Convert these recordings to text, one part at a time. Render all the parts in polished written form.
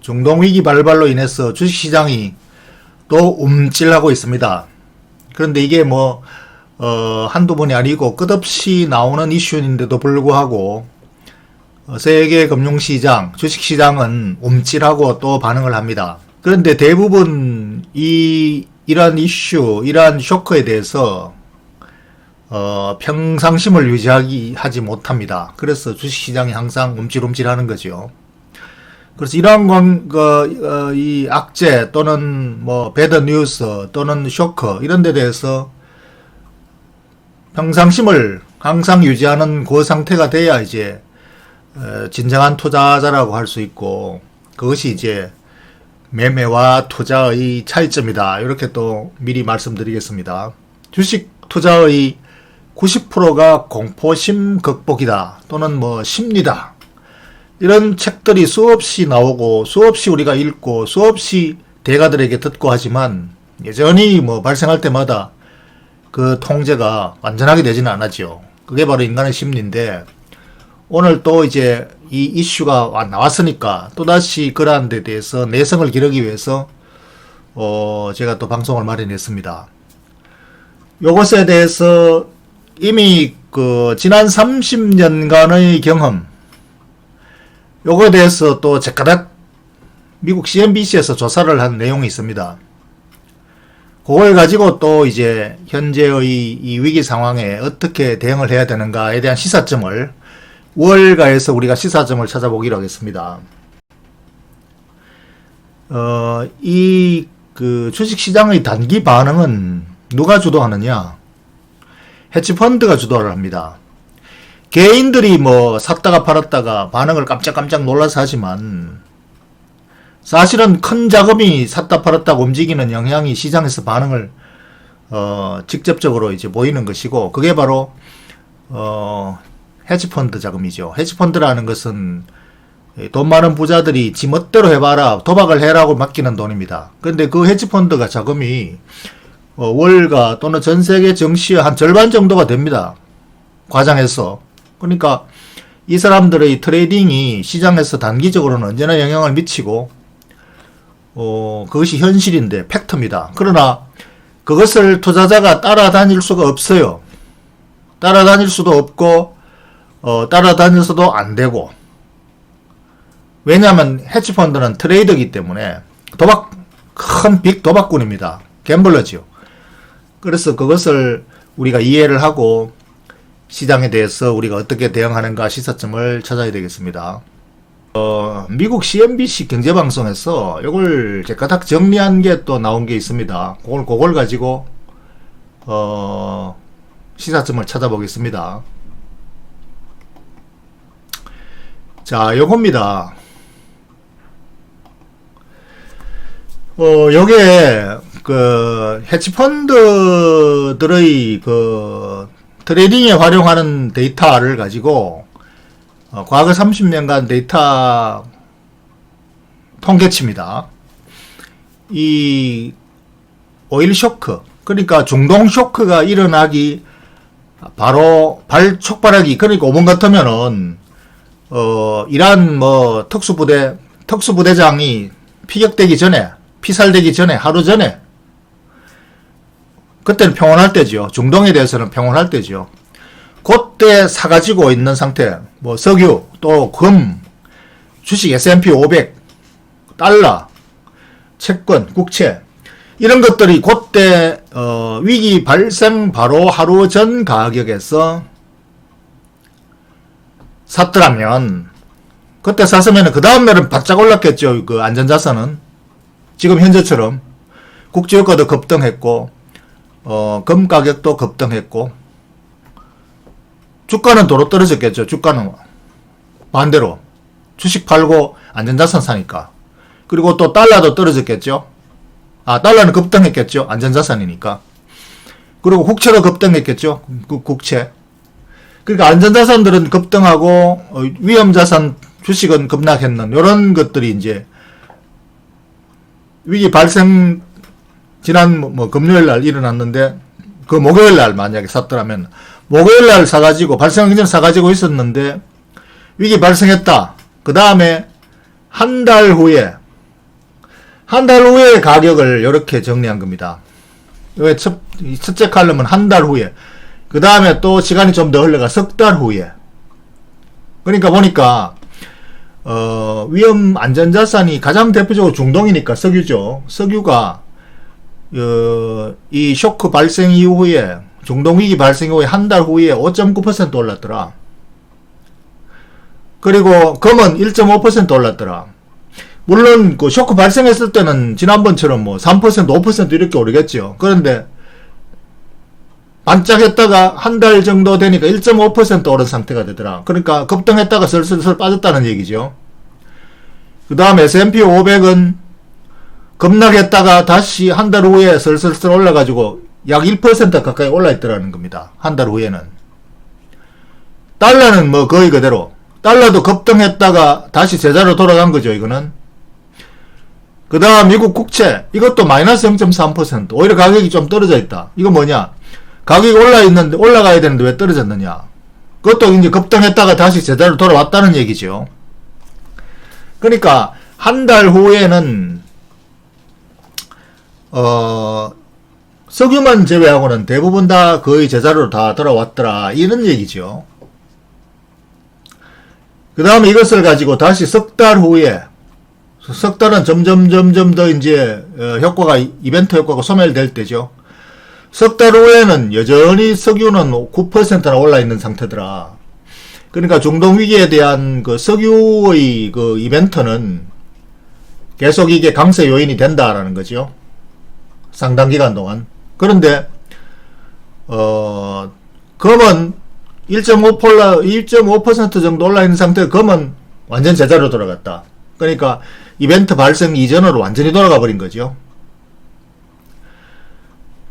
중동 위기 발발로 인해서 주식시장이 또 움찔하고 있습니다. 그런데 이게 뭐 한두 번이 아니고 끝없이 나오는 이슈인데도 불구하고 세계 금융시장, 주식시장은 움찔하고 또 반응을 합니다. 그런데 대부분 이러한 이슈, 이러한 쇼크에 대해서 평상심을 하지 못합니다. 그래서 주식시장이 항상 움찔움찔하는 거죠. 그래서 이러한 이 악재 또는 뭐 배드 뉴스 또는 쇼크 이런 데 대해서 평상심을 항상 유지하는 그 상태가 돼야 이제 진정한 투자자라고 할 수 있고, 그것이 이제 매매와 투자의 차이점이다. 이렇게 또 미리 말씀드리겠습니다. 주식 투자의 90%가 공포심 극복이다. 또는 뭐 심리다. 이런 책들이 수없이 나오고 수없이 우리가 읽고 수없이 대가들에게 듣고 하지만 여전히 뭐 발생할 때마다 그 통제가 완전하게 되지는 않았죠. 그게 바로 인간의 심리인데, 오늘 또 이제 이 이슈가 나왔으니까 또다시 그러한 데 대해서 내성을 기르기 위해서 제가 또 방송을 마련했습니다. 요것에 대해서 이미 지난 30년간의 경험, 요거에 대해서 또 제가닥 미국 CNBC에서 조사를 한 내용이 있습니다. 그걸 가지고 또 이제 현재의 이 위기 상황에 어떻게 대응을 해야 되는가에 대한 시사점을 월가에서 우리가 시사점을 찾아보기로 하겠습니다. 이 주식시장의 단기 반응은 누가 주도하느냐? 헤지펀드가 주도를 합니다. 개인들이 뭐 샀다가 팔았다가 반응을 깜짝깜짝 놀라서 하지만 사실은 큰 자금이 샀다 팔았다고 움직이는 영향이 시장에서 반응을 직접적으로 이제 보이는 것이고, 그게 바로 헤지펀드 자금이죠. 헤지펀드라는 것은 돈 많은 부자들이 지 멋대로 해봐라, 도박을 해라고 맡기는 돈입니다. 그런데 그 헤지펀드가 자금이 월가 또는 전 세계 증시의 한 절반 정도가 됩니다. 과장해서. 그러니까 이 사람들의 트레이딩이 시장에서 단기적으로는 언제나 영향을 미치고 그것이 현실인데 팩트입니다. 그러나 그것을 투자자가 따라다닐 수가 없어요. 따라다닐 수도 없고 따라다녀서도 안 되고, 왜냐하면 헤지펀드는 트레이더이기 때문에 큰 빅 도박꾼입니다. 갬블러지요. 그래서 그것을 우리가 이해를 하고 시장에 대해서 우리가 어떻게 대응하는가 시사점을 찾아야 되겠습니다. 미국 CNBC 경제방송에서 이걸 제가 딱 정리한 게 또 나온 게 있습니다. 그걸 가지고 시사점을 찾아보겠습니다. 자, 요겁니다. 요게 헤지펀드들의 트레이딩에 활용하는 데이터를 가지고 과거 30년간 데이터 통계치입니다. 이 오일 쇼크, 그러니까 중동 쇼크가 일어나기 바로 촉발하기, 그러니까 5분 같으면은 이란 뭐 특수부대장이 피격되기 전에, 피살되기 전에, 하루 전에, 그때는 평온할 때죠. 중동에 대해서는 평온할 때죠. 그때 사가지고 있는 상태, 뭐 석유, 또 금, 주식 S&P 500, 달러, 채권, 국채, 이런 것들이 그때 위기 발생 바로 하루 전 가격에서 샀더라면, 그때 샀으면 그 다음날은 바짝 올랐겠죠. 그 안전자산은 지금 현재처럼 국제유가도 급등했고 금 가격도 급등했고, 주가는 도로 떨어졌겠죠. 주가는 반대로 주식 팔고 안전자산 사니까. 그리고 또 달러도 떨어졌겠죠. 달러는 급등했겠죠. 안전자산이니까. 그리고 국채도 급등했겠죠. 국채. 그러니까 안전자산들은 급등하고 위험자산 주식은 급락했는 이런 것들이 이제 위기 발생 지난 뭐 금요일 날 일어났는데, 그 목요일 날 만약에 샀더라면 목요일 날 사가지고 발생하기 전에 사가지고 있었는데 위기 발생했다. 그 다음에 한 달 후에 한 달 후에 가격을 이렇게 정리한 겁니다. 왜 첫째 칼럼은 한 달 후에, 그 다음에 또 시간이 좀 더 흘러가 석 달 후에. 그러니까 보니까 위험 안전자산이 가장 대표적으로 중동이니까 석유죠. 석유가 이 쇼크 발생 이후에, 중동위기 발생 이후에 한 달 후에 5.9% 올랐더라. 그리고 금은 1.5% 올랐더라. 물론 그 쇼크 발생했을 때는 지난번처럼 뭐 3%, 5% 이렇게 오르겠죠. 그런데 반짝했다가 한 달 정도 되니까 1.5% 오른 상태가 되더라. 그러니까 급등했다가 슬슬 빠졌다는 얘기죠. 그 다음 S&P 500은 급락했다가 다시 한 달 후에 슬슬 올라가지고 약 1% 가까이 올라있더라는 겁니다. 한 달 후에는. 달러는 뭐 거의 그대로. 달러도 급등했다가 다시 제자로 돌아간 거죠, 이거는. 그 다음 미국 국채, 이것도 마이너스 0.3%. 오히려 가격이 좀 떨어져 있다. 이거 뭐냐? 가격이 올라가야 되는데 왜 떨어졌느냐? 그것도 이제 급등했다가 다시 제자로 돌아왔다는 얘기죠. 그러니까 한 달 후에는 석유만 제외하고는 대부분 다 거의 제자로 다 돌아왔더라, 이런 얘기죠. 그 다음에 이것을 가지고 다시 석 달 후에, 석 달은 점점 더 이제 효과가, 이벤트 효과가 소멸될 때죠. 석 달 후에는 여전히 석유는 9%나 올라 있는 상태더라. 그러니까 중동 위기에 대한 그 석유의 그 이벤트는 계속 이게 강세 요인이 된다라는 거죠. 상당 기간 동안. 그런데 금은 1.5% 정도 올라 있는 상태에 금은 완전 제자로 돌아갔다. 그러니까 이벤트 발생 이전으로 완전히 돌아가 버린 거죠.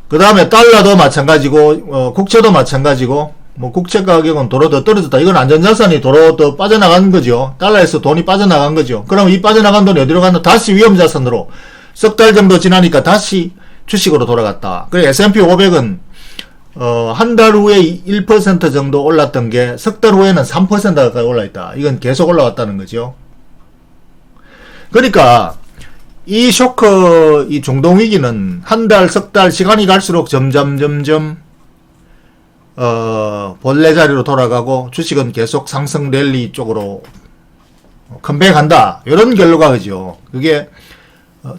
그 다음에 달러도 마찬가지고, 국채도 마찬가지고, 뭐 국채 가격은 도로 더 떨어졌다. 이건 안전자산이 도로 더 빠져나간 거죠. 달러에서 돈이 빠져나간 거죠. 그럼 이 빠져나간 돈이 어디로 갔나? 다시 위험자산으로 석 달 정도 지나니까 다시 주식으로 돌아갔다. 그래 S&P 500은 한 달 후에 1% 정도 올랐던 게 석 달 후에는 3% 가까이 올라있다. 이건 계속 올라왔다는 거죠. 그러니까 이 쇼크, 이 중동 위기는 한 달, 석 달 시간이 갈수록 점점 본래 자리로 돌아가고 주식은 계속 상승 랠리 쪽으로 컴백한다. 이런 결과가 그죠. 그게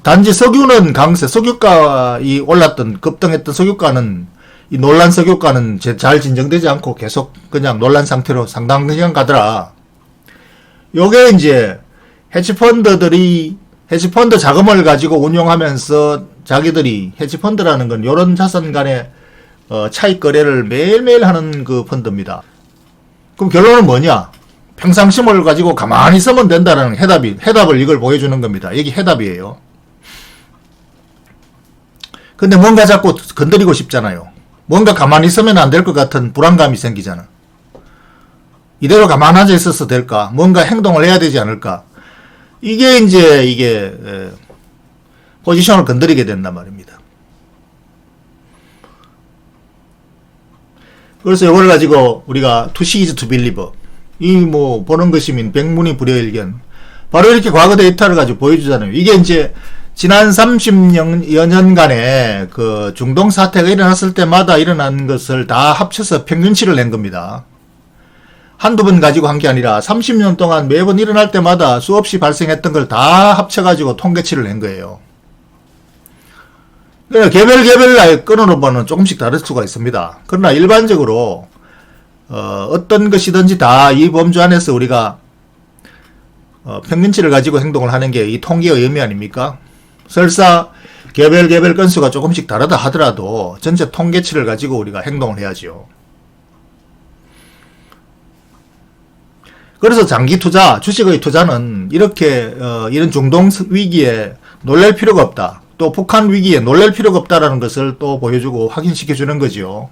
단지 석유는 강세, 석유가 이 올랐던 급등했던 석유가는, 이 논란 석유가는 잘 진정되지 않고 계속 그냥 논란 상태로 상당 기간 가더라. 요게 이제 헤지펀드 자금을 가지고 운용하면서 자기들이, 헤지펀드라는 건 요런 자산 간의 차익 거래를 매일매일 하는 그 펀드입니다. 그럼 결론은 뭐냐? 평상심을 가지고 가만히 있으면 된다는 해답을 이걸 보여주는 겁니다. 이게 해답이에요. 근데 뭔가 자꾸 건드리고 싶잖아요. 뭔가 가만히 있으면 안 될 것 같은 불안감이 생기잖아. 이대로 가만히 앉아 있어서 될까? 뭔가 행동을 해야 되지 않을까? 이게 포지션을 건드리게 된단 말입니다. 그래서 이걸 가지고 우리가 to see is to believe, 이 뭐 보는 것이면 백문이 불여일견, 바로 이렇게 과거 데이터를 가지고 보여주잖아요. 이게 이제 지난 30여 년간의 그 중동 사태가 일어났을 때마다 일어난 것을 다 합쳐서 평균치를 낸 겁니다. 한두 번 가지고 한 게 아니라 30년 동안 매번 일어날 때마다 수없이 발생했던 걸 다 합쳐가지고 통계치를 낸 거예요. 개별 건으로 보면 조금씩 다를 수가 있습니다. 그러나 일반적으로 어떤 것이든지 다 이 범주 안에서 우리가 평균치를 가지고 행동을 하는 게 이 통계의 의미 아닙니까? 설사 개별 건수가 조금씩 다르다 하더라도 전체 통계치를 가지고 우리가 행동을 해야죠. 그래서 장기 투자, 주식의 투자는 이렇게 이런 중동 위기에 놀랄 필요가 없다. 또 북한 위기에 놀랄 필요가 없다라는 것을 또 보여주고 확인시켜주는 거죠.